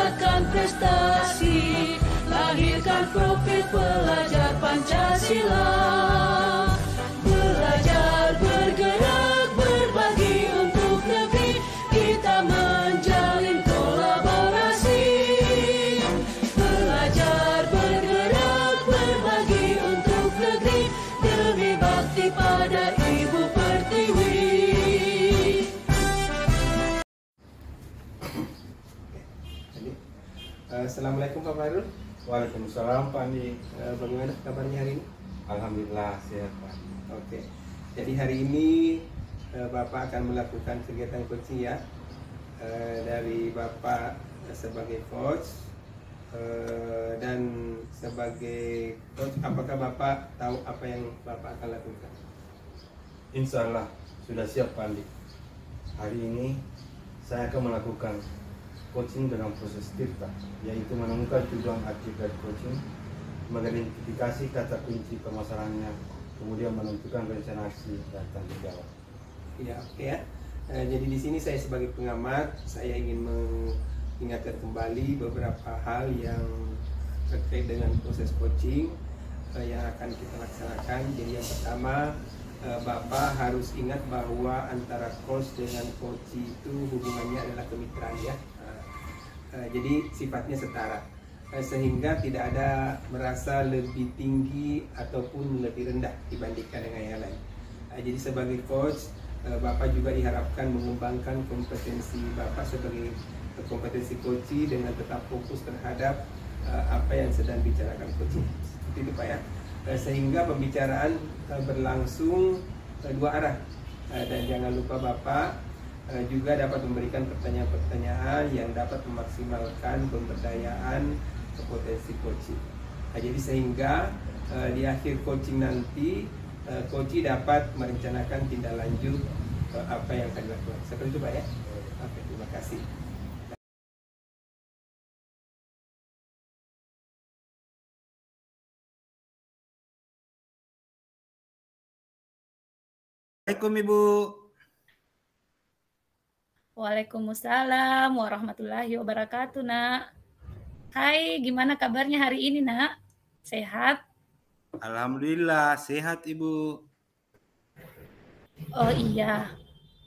tingkatkan prestasi, lahirkan profil pelajar Pancasila. Belajar, bergerak, berbagi untuk negeri, kita menjalin kolaborasi. Belajar, bergerak, berbagi untuk negeri, demi bakti pada Ibu Pertiwi. Assalamualaikum Pak Farul. Waalaikumsalam Pak Andi. Bagaimana kabarnya hari ini? Alhamdulillah sehat Pak. Oke. Jadi hari ini Bapak akan melakukan kegiatan coaching ya. Dari Bapak sebagai coach dan sebagai coach, apakah Bapak tahu apa yang Bapak akan lakukan? Insya Allah sudah siap Pak Andi. Hari ini saya akan melakukan coaching dengan proses tirta, yaitu menemukan tujuan aktif dari coaching, mengidentifikasi kata kunci permasalahannya, kemudian menentukan rencana aksi dan tanggung jawab. Ya, oke ya. Jadi di sini saya sebagai pengamat, saya ingin mengingatkan kembali beberapa hal yang terkait dengan proses coaching yang akan kita laksanakan. Jadi yang pertama, Bapak harus ingat bahwa antara coach dengan coach itu hubungannya adalah kemitraan ya. Jadi sifatnya setara, sehingga tidak ada merasa lebih tinggi ataupun lebih rendah dibandingkan dengan yang lain. Jadi sebagai coach, Bapak juga diharapkan mengembangkan kompetensi Bapak sebagai kompetensi coaching dengan tetap fokus terhadap apa yang sedang bicarakan coaching. Seperti itu Pak ya. Sehingga pembicaraan berlangsung dua arah, dan jangan lupa Bapak juga dapat memberikan pertanyaan-pertanyaan yang dapat memaksimalkan pemberdayaan potensi coaching. Jadi sehingga di akhir coaching nanti coaching dapat merencanakan tindak lanjut apa yang akan dilakukan. Seperti itu Pak ya. Oke, terima kasih. Assalamualaikum Ibu. Waalaikumsalam warahmatullahi wabarakatuh, Nak. Hai, gimana kabarnya hari ini, Nak? Sehat? Alhamdulillah sehat Ibu. Oh iya,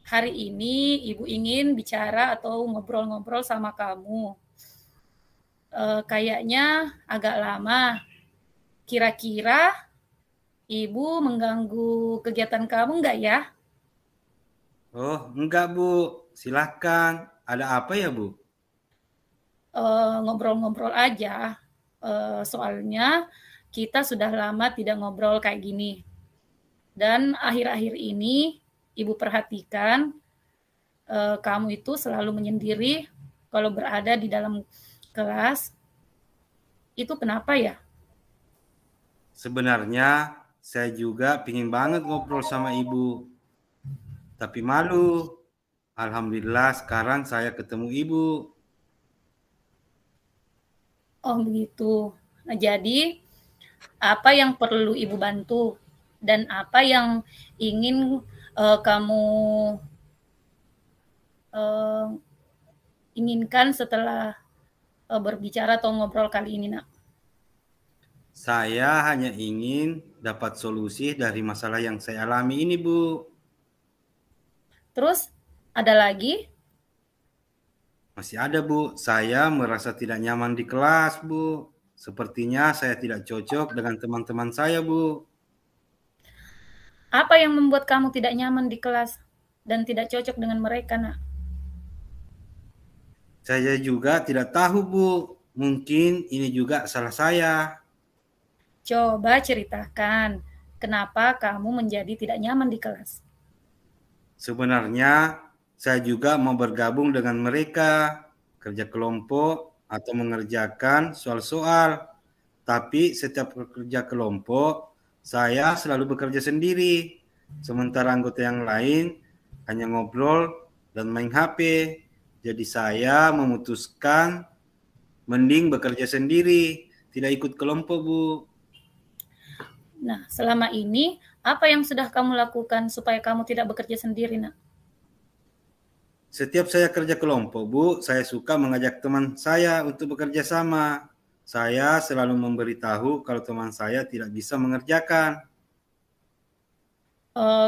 hari ini Ibu ingin bicara atau ngobrol-ngobrol sama kamu. Kayaknya agak lama. Kira-kira Ibu mengganggu kegiatan kamu nggak ya? Oh enggak Bu, silahkan. Ada apa ya Bu? Ngobrol-ngobrol aja. Soalnya kita sudah lama tidak ngobrol kayak gini. Dan akhir-akhir ini Ibu perhatikan kamu itu selalu menyendiri kalau berada di dalam kelas. Itu kenapa ya? Sebenarnya saya juga pingin banget ngobrol sama Ibu, tapi malu. Alhamdulillah sekarang saya ketemu Ibu. Oh begitu. Nah, jadi apa yang perlu Ibu bantu dan apa yang ingin kamu inginkan setelah berbicara atau ngobrol kali ini, Nak? Saya hanya ingin dapat solusi dari masalah yang saya alami ini, Bu. Terus ada lagi? Masih ada, Bu. Saya merasa tidak nyaman di kelas, Bu. Sepertinya saya tidak cocok dengan teman-teman saya, Bu. Apa yang membuat kamu tidak nyaman di kelas dan tidak cocok dengan mereka, Nak? Saya juga tidak tahu, Bu. Mungkin ini juga salah saya. Coba ceritakan, kenapa kamu menjadi tidak nyaman di kelas? Sebenarnya saya juga mau bergabung dengan mereka, kerja kelompok atau mengerjakan soal-soal. Tapi setiap kerja kelompok, saya selalu bekerja sendiri. Sementara anggota yang lain hanya ngobrol dan main HP. Jadi saya memutuskan mending bekerja sendiri, tidak ikut kelompok, Bu. Nah, selama ini apa yang sudah kamu lakukan supaya kamu tidak bekerja sendiri, Nak? Setiap saya kerja kelompok, Bu, saya suka mengajak teman saya untuk bekerja sama. Saya selalu memberitahu kalau teman saya tidak bisa mengerjakan.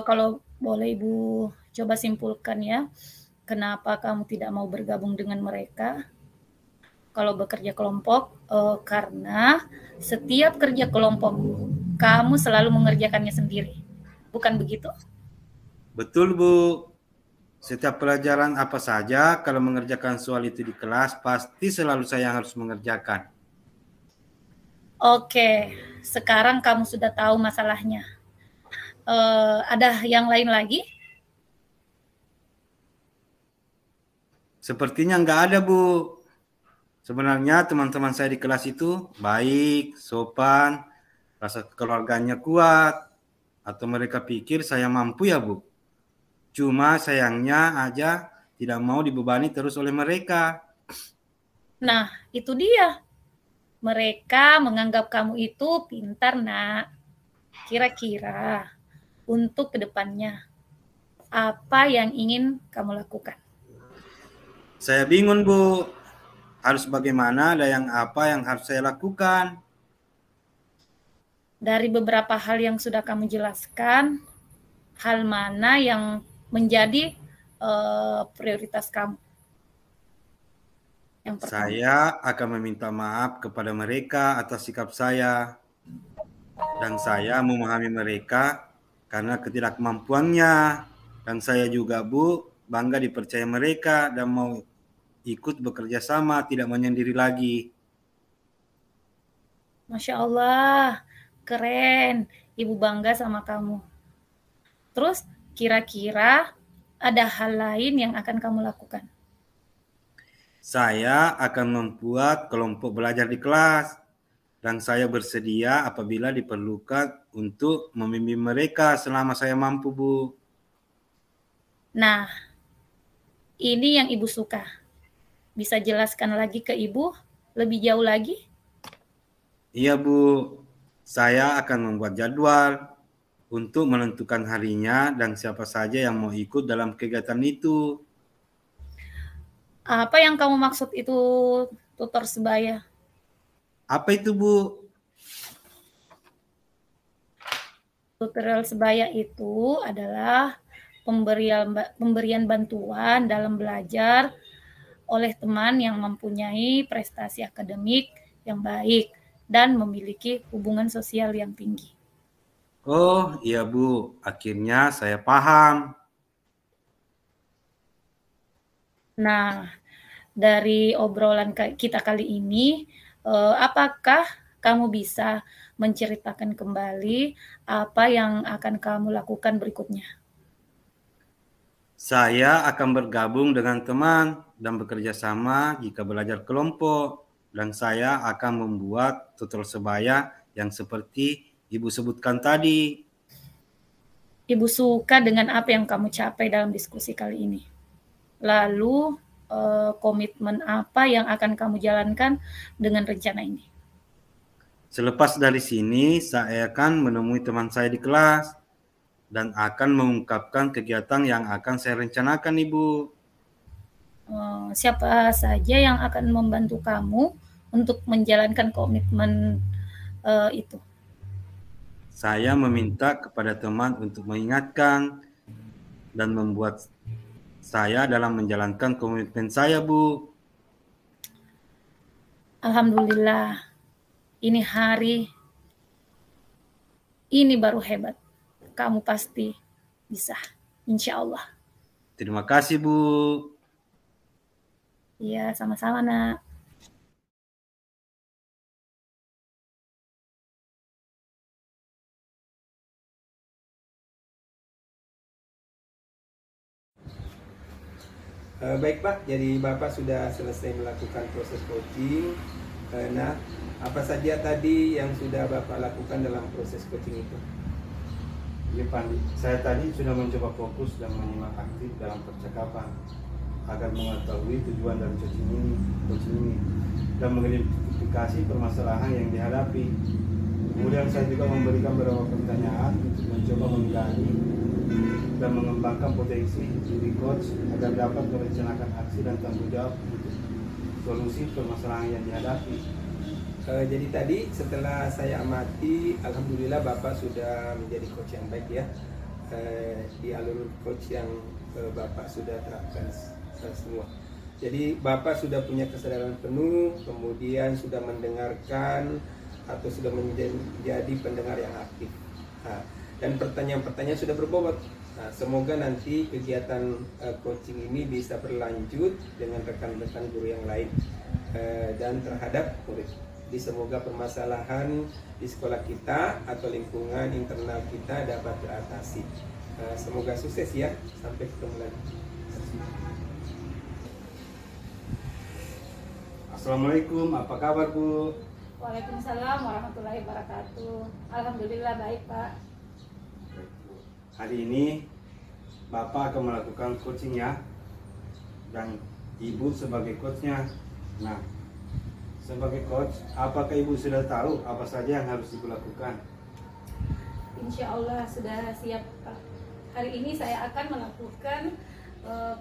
Kalau boleh Ibu coba simpulkan ya, kenapa kamu tidak mau bergabung dengan mereka? Kalau bekerja kelompok, karena setiap kerja kelompok kamu selalu mengerjakannya sendiri, bukan begitu? Betul, Bu. Setiap pelajaran apa saja, kalau mengerjakan soal itu di kelas, pasti selalu saya yang harus mengerjakan. Oke, sekarang kamu sudah tahu masalahnya. Ada yang lain lagi? Sepertinya nggak ada, Bu. Sebenarnya teman-teman saya di kelas itu baik, sopan, rasa keluarganya kuat, atau mereka pikir saya mampu ya, Bu. Cuma sayangnya aja tidak mau dibebani terus oleh mereka. Nah, itu dia. Mereka menganggap kamu itu pintar, Nak. Kira-kira untuk kedepannya, apa yang ingin kamu lakukan? Saya bingung, Bu. Harus bagaimana, ada yang apa yang harus saya lakukan? Dari beberapa hal yang sudah kamu jelaskan, hal mana yang menjadi prioritas kamu? Yang pertama. Saya akan meminta maaf kepada mereka atas sikap saya. Dan saya memahami mereka karena ketidakmampuannya. Dan saya juga, Bu, bangga dipercaya mereka dan mau ikut bekerja sama, tidak menyendiri lagi. Masya Allah, keren. Ibu bangga sama kamu. Terus, kira-kira ada hal lain yang akan kamu lakukan? Saya akan membuat kelompok belajar di kelas. Dan saya bersedia apabila diperlukan untuk membimbing mereka selama saya mampu, Bu. Nah, ini yang Ibu suka. Bisa jelaskan lagi ke Ibu lebih jauh lagi? Iya, Bu. Saya akan membuat jadwal untuk menentukan harinya dan siapa saja yang mau ikut dalam kegiatan itu. Apa yang kamu maksud itu tutor sebaya? Apa itu, Bu? Tutorial sebaya itu adalah pemberian bantuan dalam belajar oleh teman yang mempunyai prestasi akademik yang baik dan memiliki hubungan sosial yang tinggi. Oh, iya, Bu. Akhirnya saya paham. Nah, dari obrolan kita kali ini, apakah kamu bisa menceritakan kembali apa yang akan kamu lakukan berikutnya? Saya akan bergabung dengan teman dan bekerja sama jika belajar kelompok. Dan saya akan membuat tutor sebaya yang seperti Ibu sebutkan tadi. Ibu suka dengan apa yang kamu capai dalam diskusi kali ini. Lalu, komitmen apa yang akan kamu jalankan dengan rencana ini? Selepas dari sini, saya akan menemui teman saya di kelas dan akan mengungkapkan kegiatan yang akan saya rencanakan, Ibu. Siapa saja yang akan membantu kamu untuk menjalankan komitmen itu? Saya meminta kepada teman untuk mengingatkan dan membuat saya dalam menjalankan komitmen saya, Bu. Alhamdulillah, ini baru hebat. Kamu pasti bisa, insya Allah. Terima kasih, Bu. Iya, sama-sama, Nak. Baik Pak, jadi Bapak sudah selesai melakukan proses coaching. Nah, apa saja tadi yang sudah Bapak lakukan dalam proses coaching itu? Ya, Pandi. Saya tadi sudah mencoba fokus dan menyimak aktif dalam percakapan agar mengetahui tujuan dari coaching ini dan mengidentifikasi permasalahan yang dihadapi. Kemudian saya juga memberikan beberapa pertanyaan untuk mencoba menggali dan mengembangkan potensi diri coach agar dapat merencanakan aksi dan tanggung jawab untuk solusi permasalahan yang dihadapi. Jadi tadi setelah saya amati, alhamdulillah Bapak sudah menjadi coach yang baik ya. Di alur coach yang Bapak sudah terapkan semua. Jadi Bapak sudah punya kesadaran penuh, kemudian sudah mendengarkan atau sudah menjadi pendengar yang aktif. Nah, dan pertanyaan-pertanyaan sudah berbobot. Nah, semoga nanti kegiatan coaching ini bisa berlanjut dengan rekan-rekan guru yang lain dan terhadap murid. Jadi semoga permasalahan di sekolah kita atau lingkungan internal kita dapat teratasi. Semoga sukses ya. Sampai ketemu lagi. Assalamualaikum, apa kabar Bu? Waalaikumsalam warahmatullahi wabarakatuh. Alhamdulillah baik Pak. Hari ini Bapak akan melakukan coaching ya, dan Ibu sebagai coachnya. Nah, sebagai coach, apakah Ibu sudah tahu apa saja yang harus Ibu lakukan? Insya Allah sudah siap Pak. Hari ini saya akan melakukan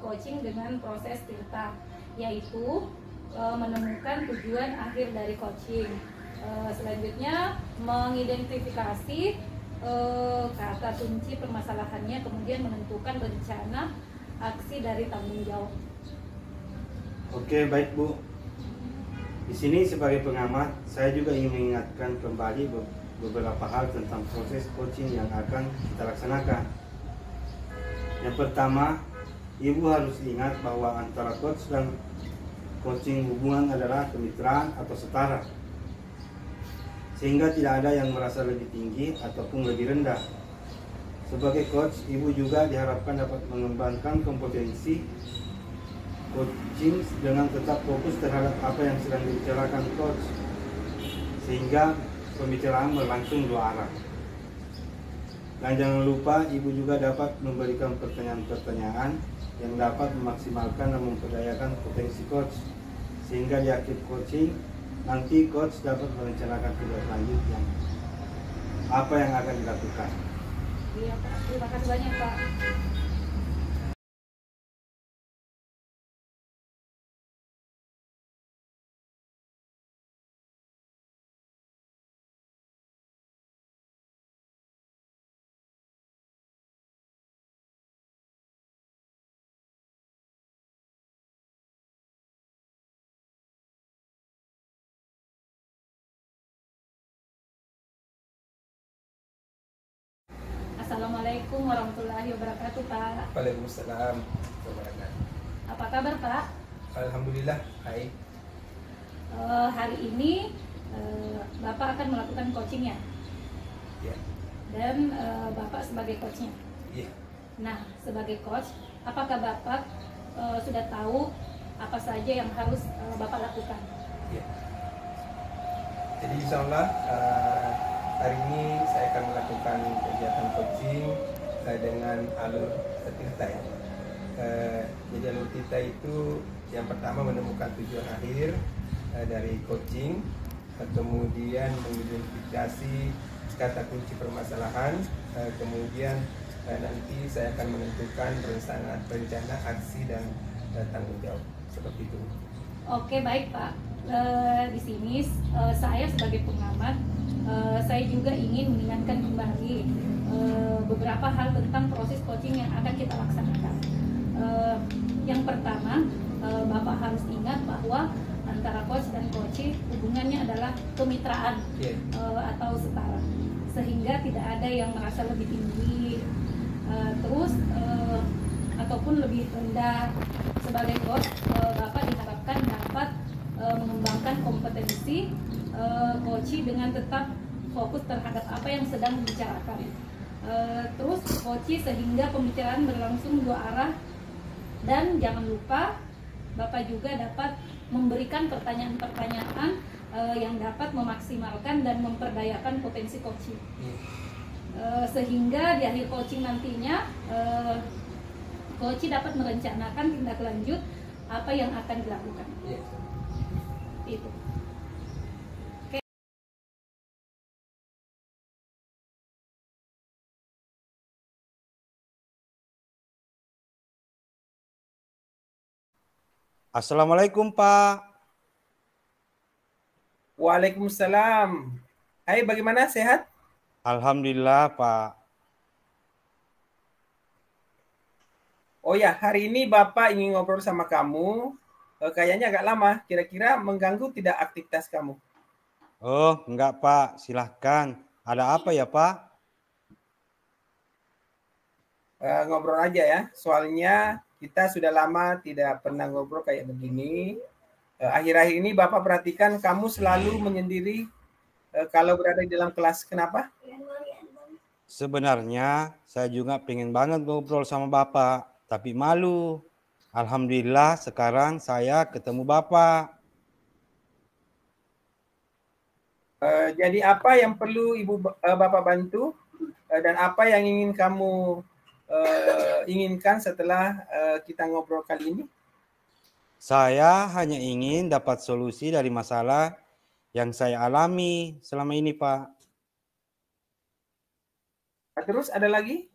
coaching dengan proses TIRTA, yaitu menemukan tujuan akhir dari coaching. Selanjutnya mengidentifikasi kata kunci permasalahannya, kemudian menentukan rencana aksi dari tanggung jawab. Oke, baik Bu. Di sini sebagai pengamat, saya juga ingin mengingatkan kembali beberapa hal tentang proses coaching yang akan kita laksanakan. Yang pertama, Ibu harus ingat bahwa antara coach dan coaching hubungan adalah kemitraan atau setara, sehingga tidak ada yang merasa lebih tinggi ataupun lebih rendah. Sebagai coach, Ibu juga diharapkan dapat mengembangkan kompetensi coaching dengan tetap fokus terhadap apa yang sedang dibicarakan coach, sehingga pembicaraan berlangsung dua arah. Dan jangan lupa Ibu juga dapat memberikan pertanyaan-pertanyaan yang dapat memaksimalkan dan memperdayakan potensi coach, sehingga di akhir coaching nanti coach dapat merencanakan tugas selanjutnya apa yang akan dilakukan. Iya Pak, terima kasih banyak Pak. Assalamualaikum warahmatullahi wabarakatuh Pak. Waalaikumsalam warahmatullahi wabarakatuh. Apa kabar Pak? Alhamdulillah baik. Hari ini Bapak akan melakukan coachingnya, Ya. dan Bapak sebagai coachnya. Iya. Nah, sebagai coach, apakah Bapak sudah tahu apa saja yang harus Bapak lakukan? Ya. Jadi insya Allah hari ini saya akan melakukan kegiatan coaching dengan alur TIRTA ya. Jadi alur TIRTA itu yang pertama menemukan tujuan akhir dari coaching, kemudian mengidentifikasi kata kunci permasalahan, kemudian nanti saya akan menentukan rencana aksi dan tanggung jawab, seperti itu. Oke, baik Pak. Di sini saya sebagai pengamat, saya juga ingin mengingatkan kembali beberapa hal tentang proses coaching yang akan kita laksanakan. Yang pertama, Bapak harus ingat bahwa antara coach dan coachee hubungannya adalah kemitraan atau setara, sehingga tidak ada yang merasa lebih tinggi ataupun lebih rendah. Sebagai coach, Bapak diharapkan dapat mengembangkan kompetensi coachee dengan tetap fokus terhadap apa yang sedang dibicarakan. Terus coachee sehingga pembicaraan berlangsung dua arah, dan jangan lupa Bapak juga dapat memberikan pertanyaan-pertanyaan yang dapat memaksimalkan dan memperdayakan potensi coachee. Sehingga di akhir coaching nantinya coachee dapat merencanakan tindak lanjut apa yang akan dilakukan. Itu. Assalamualaikum, Pak. Waalaikumsalam. Hai, bagaimana? Sehat? Alhamdulillah, Pak. Oh ya, hari ini Bapak ingin ngobrol sama kamu. Kayaknya agak lama. Kira-kira mengganggu tidak aktivitas kamu? Oh, enggak, Pak. Silahkan. Ada apa ya, Pak? Ngobrol aja ya. Soalnya kita sudah lama tidak pernah ngobrol kayak begini. Akhir-akhir ini Bapak perhatikan kamu selalu menyendiri kalau berada di dalam kelas. Kenapa? Sebenarnya saya juga pengen banget ngobrol sama Bapak, tapi malu. Alhamdulillah sekarang saya ketemu Bapak. Jadi apa yang perlu Bapak bantu dan apa yang ingin kamu inginkan setelah kita ngobrol kali ini? Saya hanya ingin dapat solusi dari masalah yang saya alami selama ini, Pak. Terus ada lagi?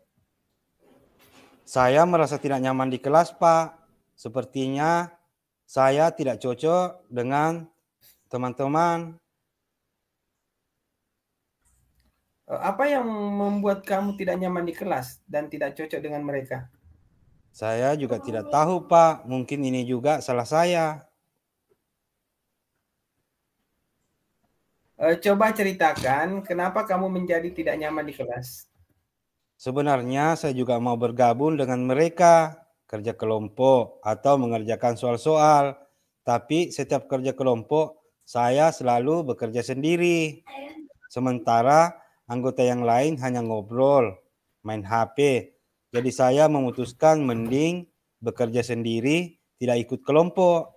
Saya merasa tidak nyaman di kelas, Pak. Sepertinya saya tidak cocok dengan teman-teman. Apa yang membuat kamu tidak nyaman di kelas dan tidak cocok dengan mereka? Saya juga tidak tahu, Pak. Mungkin ini juga salah saya. Coba ceritakan kenapa kamu menjadi tidak nyaman di kelas. Sebenarnya saya juga mau bergabung dengan mereka, kerja kelompok atau mengerjakan soal-soal. Tapi setiap kerja kelompok, saya selalu bekerja sendiri. Sementara anggota yang lain hanya ngobrol, main HP. Jadi saya memutuskan mending bekerja sendiri, tidak ikut kelompok.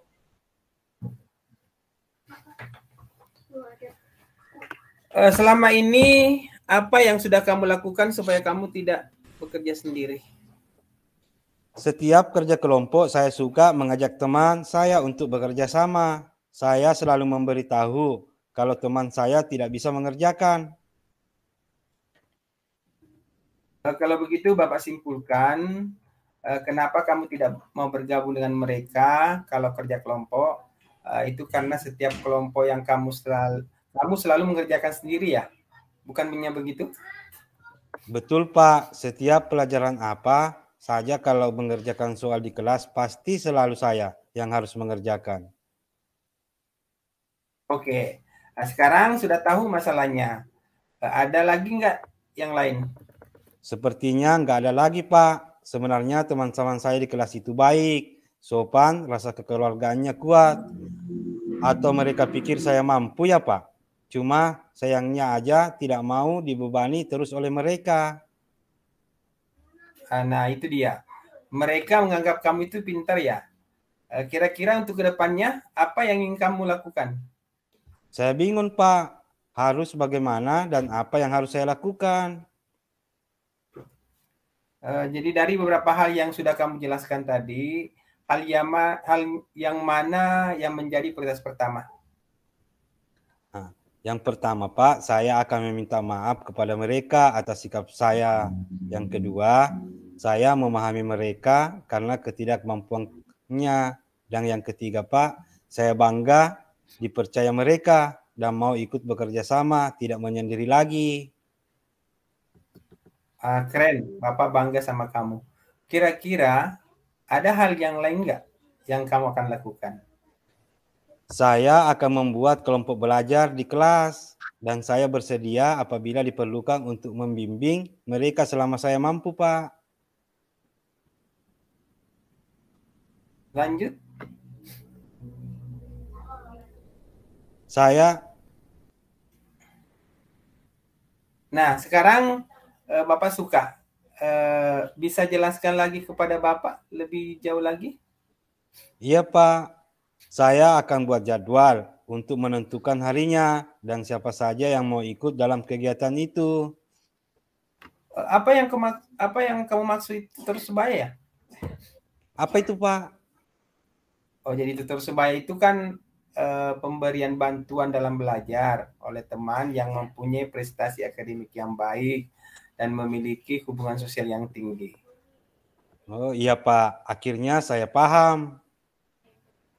Selama ini apa yang sudah kamu lakukan supaya kamu tidak bekerja sendiri? Setiap kerja kelompok saya suka mengajak teman saya untuk bekerja sama. Saya selalu memberitahu kalau teman saya tidak bisa mengerjakan. Kalau begitu Bapak simpulkan kenapa kamu tidak mau bergabung dengan mereka kalau kerja kelompok itu karena setiap kelompok yang kamu selalu mengerjakan sendiri ya, bukannya begitu? Betul, Pak. Setiap pelajaran apa saja kalau mengerjakan soal di kelas pasti selalu saya yang harus mengerjakan. Oke, nah, sekarang sudah tahu masalahnya. Ada lagi nggak yang lain? Sepertinya nggak ada lagi, Pak. Sebenarnya teman-teman saya di kelas itu baik, sopan, rasa kekeluargaannya kuat. Atau mereka pikir saya mampu ya, Pak? Cuma sayangnya aja tidak mau dibebani terus oleh mereka. Nah, itu dia. Mereka menganggap kamu itu pintar ya. Kira-kira untuk kedepannya, apa yang ingin kamu lakukan? Saya bingung, Pak. Harus bagaimana dan apa yang harus saya lakukan? Jadi dari beberapa hal yang sudah kamu jelaskan tadi, hal yang mana yang menjadi prioritas pertama? Nah, yang pertama, Pak, saya akan meminta maaf kepada mereka atas sikap saya. Yang kedua, saya memahami mereka karena ketidakmampuannya. Dan yang ketiga, Pak, saya bangga dipercaya mereka dan mau ikut bekerja sama, tidak menyendiri lagi. Keren, Bapak bangga sama kamu. Kira-kira ada hal yang lain nggak yang kamu akan lakukan? Saya akan membuat kelompok belajar di kelas dan saya bersedia apabila diperlukan untuk membimbing mereka selama saya mampu, Pak. Lanjut. Nah, sekarang Bapak suka. Bisa jelaskan lagi kepada Bapak lebih jauh lagi? Iya, Pak. Saya akan buat jadwal untuk menentukan harinya dan siapa saja yang mau ikut dalam kegiatan itu. Apa yang kamu maksud tutor sebaya? Apa itu, Pak? Oh, jadi tutor sebaya itu kan pemberian bantuan dalam belajar oleh teman yang mempunyai prestasi akademik yang baik dan memiliki hubungan sosial yang tinggi. Oh iya, Pak. Akhirnya saya paham.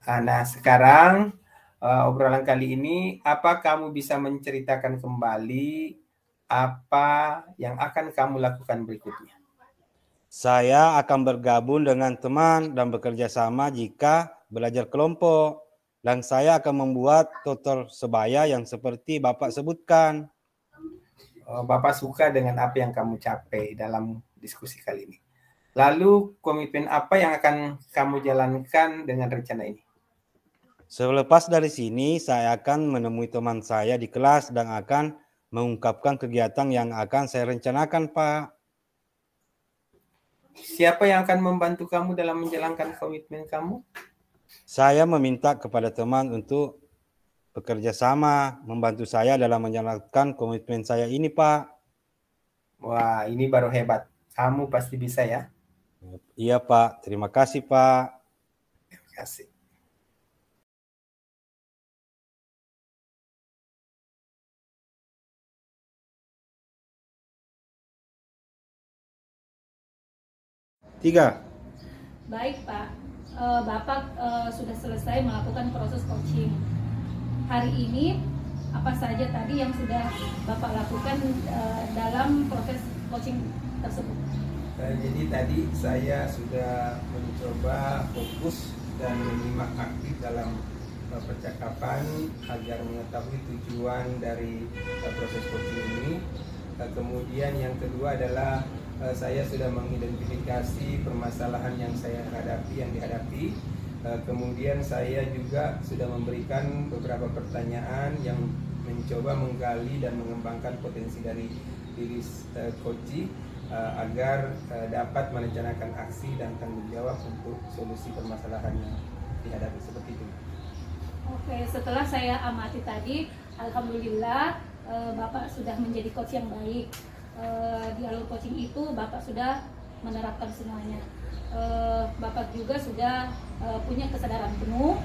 Nah, sekarang obrolan kali ini, apa kamu bisa menceritakan kembali apa yang akan kamu lakukan berikutnya? Saya akan bergabung dengan teman dan bekerja sama jika belajar kelompok. Dan saya akan membuat tutor sebaya yang seperti Bapak sebutkan. Bapak suka dengan apa yang kamu capai dalam diskusi kali ini. Lalu komitmen apa yang akan kamu jalankan dengan rencana ini? Selepas dari sini, saya akan menemui teman saya di kelas dan akan mengungkapkan kegiatan yang akan saya rencanakan, Pak. Siapa yang akan membantu kamu dalam menjalankan komitmen kamu? Saya meminta kepada teman untuk bekerja sama, membantu saya dalam menjalankan komitmen saya ini, Pak. Wah, ini baru hebat. Kamu pasti bisa ya. Iya, Pak. Terima kasih, Pak. Terima kasih. Tiga. Baik Pak, Bapak sudah selesai melakukan proses coaching. Hari ini apa saja tadi yang sudah Bapak lakukan dalam proses coaching tersebut? Jadi tadi saya sudah mencoba fokus dan menyimak aktif dalam percakapan agar mengetahui tujuan dari proses coaching ini. Kemudian yang kedua adalah saya sudah mengidentifikasi permasalahan yang saya hadapi, yang dihadapi. Kemudian saya juga sudah memberikan beberapa pertanyaan yang mencoba menggali dan mengembangkan potensi dari diri coaching agar dapat merencanakan aksi dan tanggung jawab untuk solusi permasalahan yang dihadapi seperti itu. Oke, setelah saya amati tadi, alhamdulillah Bapak sudah menjadi coach yang baik. Di alur coaching itu Bapak sudah menerapkan semuanya. Bapak juga sudah punya kesadaran penuh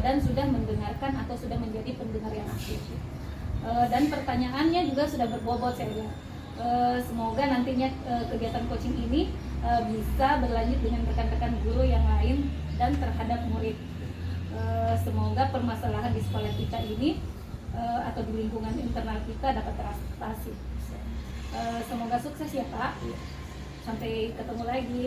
dan sudah mendengarkan atau sudah menjadi pendengar yang aktif. Dan pertanyaannya juga sudah berbobot saya lihat. Semoga nantinya kegiatan coaching ini bisa berlanjut dengan rekan-rekan guru yang lain dan terhadap murid. Semoga permasalahan di sekolah kita ini atau di lingkungan internal kita dapat teratasi. Semoga sukses ya Pak. Sampai ketemu lagi.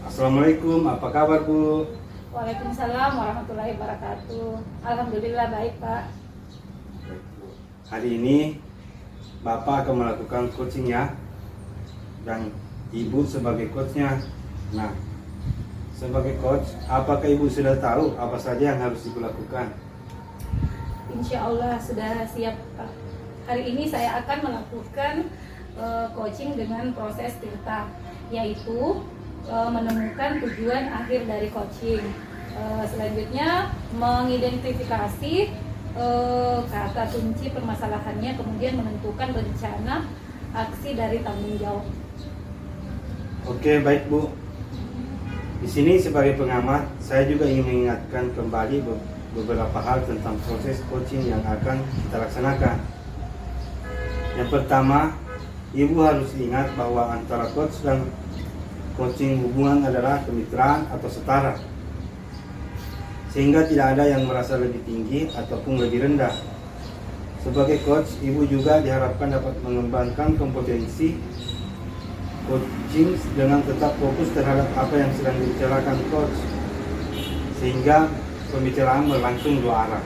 Assalamualaikum, apa kabar Bu? Waalaikumsalam warahmatullahi wabarakatuh. Alhamdulillah baik Pak. Hari ini Bapak akan melakukan coaching ya, dan Ibu sebagai coachnya. Nah, sebagai coach, apakah Ibu sudah tahu apa saja yang harus Ibu lakukan? Insya Allah sudah siap Pak. Hari ini saya akan melakukan coaching dengan proses tirta, yaitu menemukan tujuan akhir dari coaching. Selanjutnya mengidentifikasi kata kunci permasalahannya, kemudian menentukan rencana aksi dari tanggung jawab. Oke, baik Bu. Di sini sebagai pengamat, saya juga ingin mengingatkan kembali beberapa hal tentang proses coaching yang akan kita laksanakan. Yang pertama, Ibu harus ingat bahwa antara coach dan coaching hubungan adalah kemitraan atau setara, sehingga tidak ada yang merasa lebih tinggi ataupun lebih rendah. Sebagai coach, Ibu juga diharapkan dapat mengembangkan kompetensi coaching dengan tetap fokus terhadap apa yang sedang dibicarakan coach, sehingga pembicaraan berlangsung dua arah.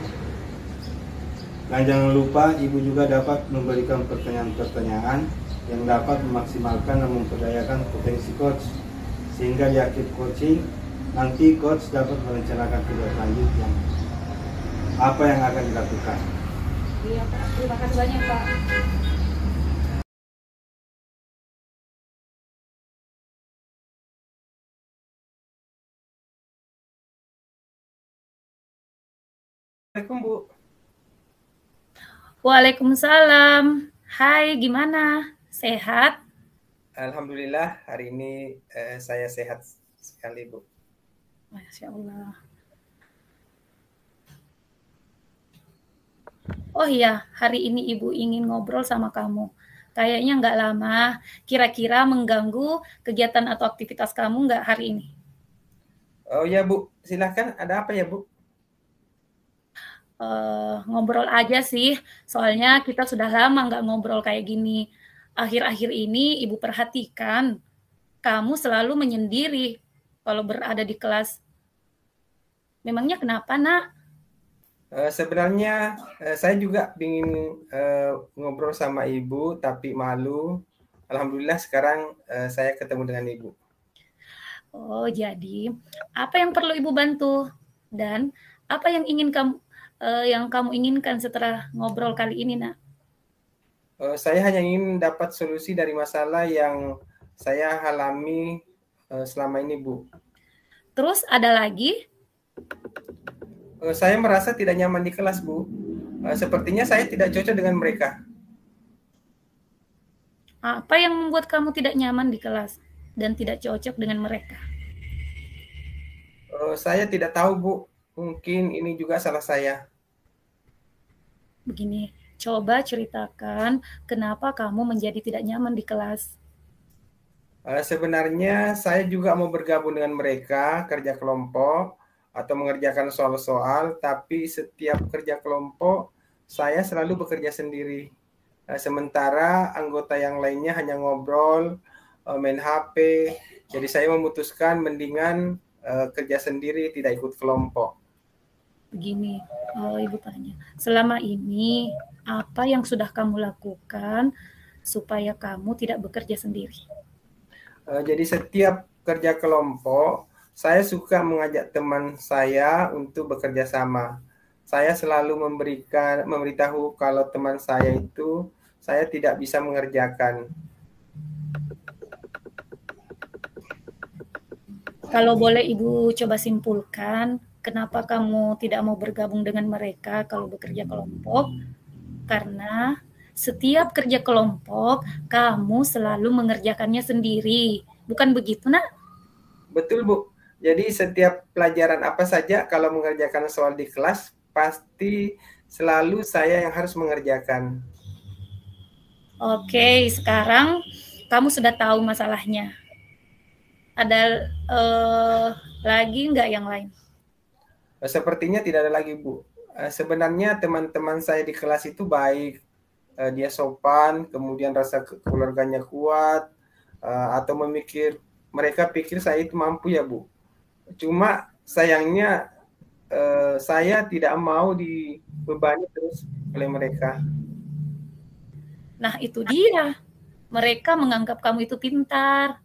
Dan jangan lupa Ibu juga dapat memberikan pertanyaan-pertanyaan yang dapat memaksimalkan dan memperdayakan potensi coach, sehingga di akhir coaching nanti coach dapat merencanakan tindak lanjut yang apa yang akan dilakukan. Iya Pak, terima kasih banyak Pak. Assalamualaikum Bu. Waalaikumsalam. Hai, gimana? Sehat? Alhamdulillah hari ini saya sehat sekali, Bu. Masya Allah. Oh iya, hari ini Ibu ingin ngobrol sama kamu. Kayaknya nggak lama, kira-kira mengganggu kegiatan atau aktivitas kamu nggak hari ini? Oh ya, Bu, silahkan. Ada apa ya, Bu? Ngobrol aja sih, soalnya kita sudah lama nggak ngobrol kayak gini. Akhir-akhir ini Ibu perhatikan, kamu selalu menyendiri kalau berada di kelas. Memangnya kenapa, Nak? Sebenarnya saya juga ingin ngobrol sama Ibu, tapi malu. Alhamdulillah sekarang saya ketemu dengan Ibu. Oh, jadi apa yang perlu Ibu bantu? Dan apa yang kamu inginkan setelah ngobrol kali ini, Nak? Saya hanya ingin dapat solusi dari masalah yang saya alami selama ini, Bu. Terus ada lagi? Saya merasa tidak nyaman di kelas, Bu. Sepertinya saya tidak cocok dengan mereka. Apa yang membuat kamu tidak nyaman di kelas dan tidak cocok dengan mereka? Saya tidak tahu, Bu. Mungkin ini juga salah saya. Begini, coba ceritakan kenapa kamu menjadi tidak nyaman di kelas. Sebenarnya saya juga mau bergabung dengan mereka, kerja kelompok, atau mengerjakan soal-soal, tapi setiap kerja kelompok saya selalu bekerja sendiri. Sementara anggota yang lainnya hanya ngobrol, main HP. Jadi saya memutuskan mendingan kerja sendiri, tidak ikut kelompok. Begini, Ibu tanya, selama ini apa yang sudah kamu lakukan supaya kamu tidak bekerja sendiri? Jadi setiap kerja kelompok, saya suka mengajak teman saya untuk bekerja sama. Saya selalu memberitahu kalau teman saya itu saya tidak bisa mengerjakan. Kalau boleh Ibu coba simpulkan, kenapa kamu tidak mau bergabung dengan mereka kalau bekerja kelompok? Karena setiap kerja kelompok, kamu selalu mengerjakannya sendiri. Bukan begitu, Nak? Betul, Bu. Jadi setiap pelajaran apa saja kalau mengerjakan soal di kelas, pasti selalu saya yang harus mengerjakan. Oke, sekarang kamu sudah tahu masalahnya. Ada lagi nggak yang lain? Sepertinya tidak ada lagi, Bu. Sebenarnya teman-teman saya di kelas itu baik. Dia sopan, kemudian rasa keluarganya kuat, atau mereka pikir saya itu mampu ya, Bu. Cuma sayangnya saya tidak mau dibebani terus oleh mereka. Nah, itu dia. Mereka menganggap kamu itu pintar.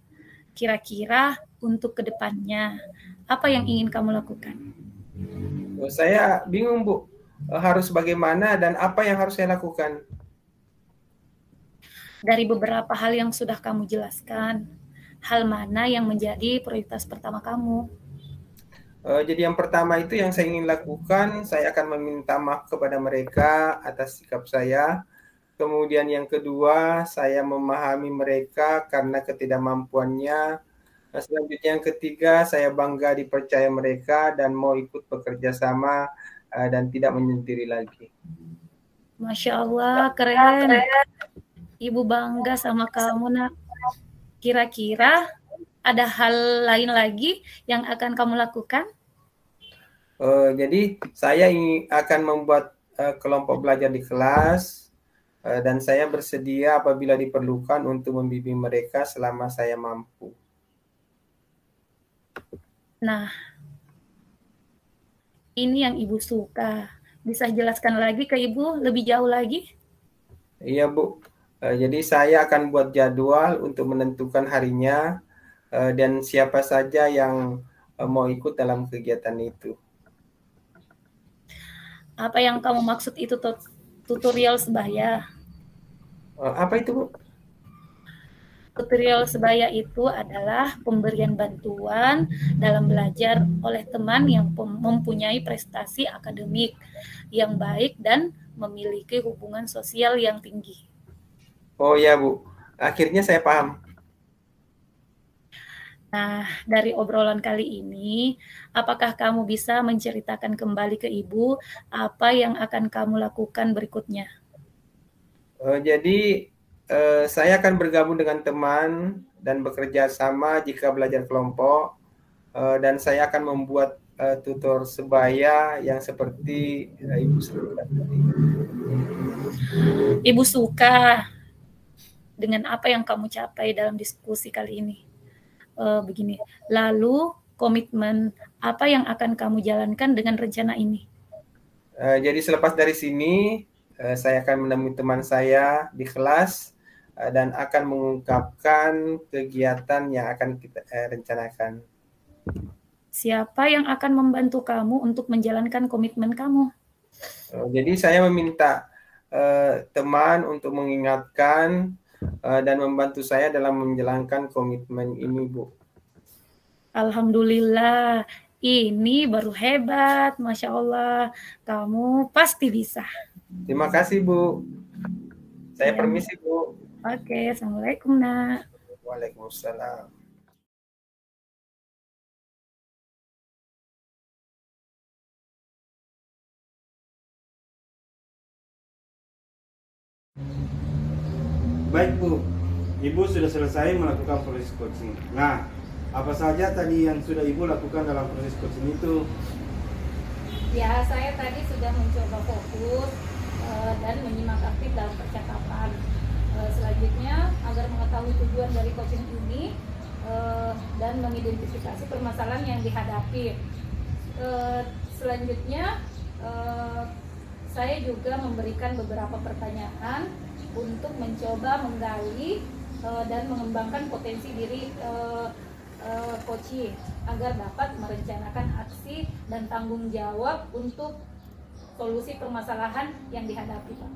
Kira-kira untuk kedepannya, apa yang ingin kamu lakukan? Saya bingung, Bu. Harus bagaimana dan apa yang harus saya lakukan? Dari beberapa hal yang sudah kamu jelaskan, hal mana yang menjadi prioritas pertama kamu? Jadi yang pertama itu yang saya ingin lakukan, saya akan meminta maaf kepada mereka atas sikap saya. Kemudian yang kedua, saya memahami mereka karena ketidakmampuannya. Selanjutnya yang ketiga, saya bangga dipercaya mereka dan mau ikut bekerja sama dan tidak menyendiri lagi. Masya Allah, keren. Ibu bangga sama kamu, Nak. Kira-kira ada hal lain lagi yang akan kamu lakukan? Jadi saya akan membuat kelompok belajar di kelas dan saya bersedia apabila diperlukan untuk membimbing mereka selama saya mampu. Nah, ini yang Ibu suka. Bisa jelaskan lagi ke Ibu lebih jauh lagi? Iya, Bu. Jadi saya akan buat jadwal untuk menentukan harinya dan siapa saja yang mau ikut dalam kegiatan itu. Apa yang kamu maksud itu tutorial sebaya? Apa itu, Bu? Tutorial sebaya itu adalah pemberian bantuan dalam belajar oleh teman yang mempunyai prestasi akademik yang baik dan memiliki hubungan sosial yang tinggi. Oh ya, Bu. Akhirnya saya paham. Nah, dari obrolan kali ini, apakah kamu bisa menceritakan kembali ke Ibu apa yang akan kamu lakukan berikutnya? Jadi saya akan bergabung dengan teman dan bekerja sama jika belajar kelompok, dan saya akan membuat tutor sebaya yang seperti Ibu sebutkan tadi. Ibu suka dengan apa yang kamu capai dalam diskusi kali ini. Begini, lalu komitmen apa yang akan kamu jalankan dengan rencana ini? Jadi selepas dari sini, saya akan menemui teman saya di kelas dan akan mengungkapkan kegiatan yang akan kita rencanakan. Siapa yang akan membantu kamu untuk menjalankan komitmen kamu? Jadi saya meminta teman untuk mengingatkan dan membantu saya dalam menjalankan komitmen ini, Bu. Alhamdulillah, ini baru hebat, Masya Allah. Kamu pasti bisa. Terima kasih, Bu. Saya Ya. permisi, Bu. Oke, Assalamualaikum, Nak. Waalaikumsalam. Baik Bu, Ibu sudah selesai melakukan proses coaching. Nah, apa saja tadi yang sudah Ibu lakukan dalam proses coaching itu? Ya, saya tadi sudah mencoba fokus dan menyimak aktif dalam percakapan. Selanjutnya, agar mengetahui tujuan dari coaching ini dan mengidentifikasi permasalahan yang dihadapi. Selanjutnya, saya juga memberikan beberapa pertanyaan untuk mencoba menggali dan mengembangkan potensi diri coaching agar dapat merencanakan aksi dan tanggung jawab untuk solusi permasalahan yang dihadapi, Pak.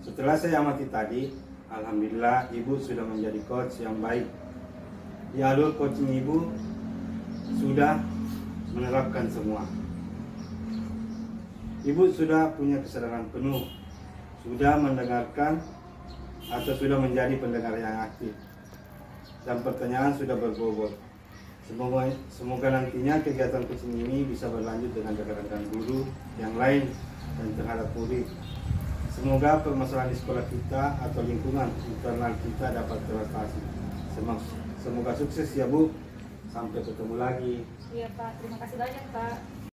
Setelah saya amati tadi, Alhamdulillah Ibu sudah menjadi coach yang baik. Di alur coaching Ibu sudah menerapkan semua. Ibu sudah punya kesadaran penuh, sudah mendengarkan atau sudah menjadi pendengar yang aktif, dan pertanyaan sudah berbobot. Semoga nantinya kegiatan coaching ini bisa berlanjut dengan rekan-rekan guru yang lain dan terhadap murid. Semoga permasalahan di sekolah kita atau lingkungan internal kita dapat teratasi. Semoga sukses ya Bu. Sampai ketemu lagi. Iya Pak, terima kasih banyak Pak.